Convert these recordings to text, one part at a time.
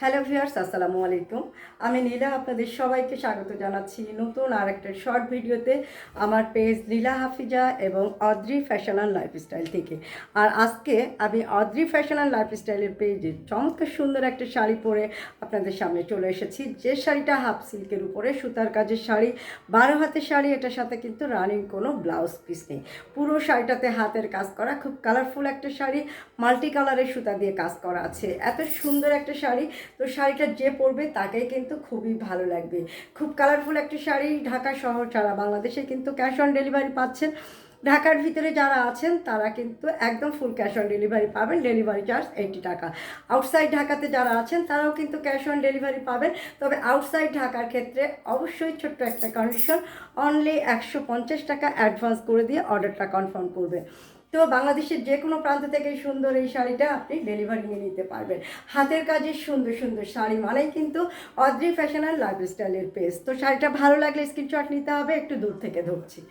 Hello viewers, আসসালামু আলাইকুম। আমি নীলা, আপনাদের সবাইকে স্বাগত জানাচ্ছি নতুন আর একটা শর্ট ভিডিওতে আমার পেজ নীলা হাফিজা এবং অদ্রি ফ্যাশন অ্যান্ড লাইফস্টাইল থেকে। আর আজকে আমি অদ্রি ফ্যাশন অ্যান্ড লাইফস্টাইলের পেজে চমৎকার সুন্দর একটা শাড়ি পরে আপনাদের সামনে চলে এসেছি। যে শাড়িটা হাফ সিল্কের উপরে সুতার কাজের শাড়ি, 12 হাতের শাড়ি। এটার সাথে কিন্তু রানিং কোনো ব্লাউজ পিস নেই, পুরো শাড়িটাতে হাতের কাজ করা, খুব কালারফুল একটা শাড়ি, মাল্টি কালারের সুতা দিয়ে কাজ করা আছে। এত সুন্দর একটা শাড়ি, তো শাড়িটা যে পরবে তাকেই কিন্তু খুবই ভালো লাগবে। খুব কালারফুল একটা শাড়ি। ঢাকা শহর সারা বাংলাদেশে কিন্তু ক্যাশ অন ডেলিভারি পাচ্ছেন। ঢাকার ভিতরে যারা আছেন তারা কিন্তু একদম ফুল ক্যাশ অন ডেলিভারি পাবেন, ডেলিভারি চার্জ 80 টাকা। আউটসাইড ঢাকাতে যারা আছেন তারাও কিন্তু ক্যাশ অন ডেলিভারি পাবেন। তবে আউটসাইড ঢাকার ক্ষেত্রে অবশ্যই ছোট্ট একটা কন্ডিশন, অনলি 150 টাকা অ্যাডভান্স করে দিয়ে অর্ডারটা কনফার্ম করবেন। তো বাংলাদেশের যে কোনো প্রান্ত থেকে সুন্দর এই শাড়িটা আপনি ডেলিভারি নিয়ে নিতে পারবেন। হাতের কাজের সুন্দর সুন্দর শাড়ি মানেই কিন্তু অদ্রি ফ্যাশন অ্যান্ড লাইফস্টাইলের পেজ। তো শাড়িটা ভালো লাগলে স্ক্রিনশট নিতে হবে, একটু দূর থেকে ধরছি।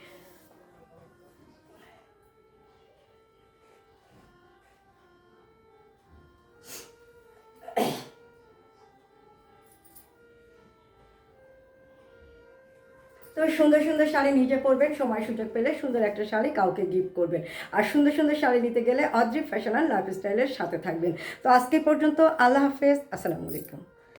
তো সুন্দর সুন্দর শাড়ি নিজে পরবেন, সময় সুযোগ পেলে সুন্দর একটা শাড়ি কাউকে গিফট করবেন। আর সুন্দর সুন্দর শাড়ি নিতে গেলে অদ্রি ফ্যাশন অ্যান্ড লাইফস্টাইলের সাথে থাকবেন। তো আজকে পর্যন্ত, আল্লাহ হাফেজ, আসসালামু আলাইকুম।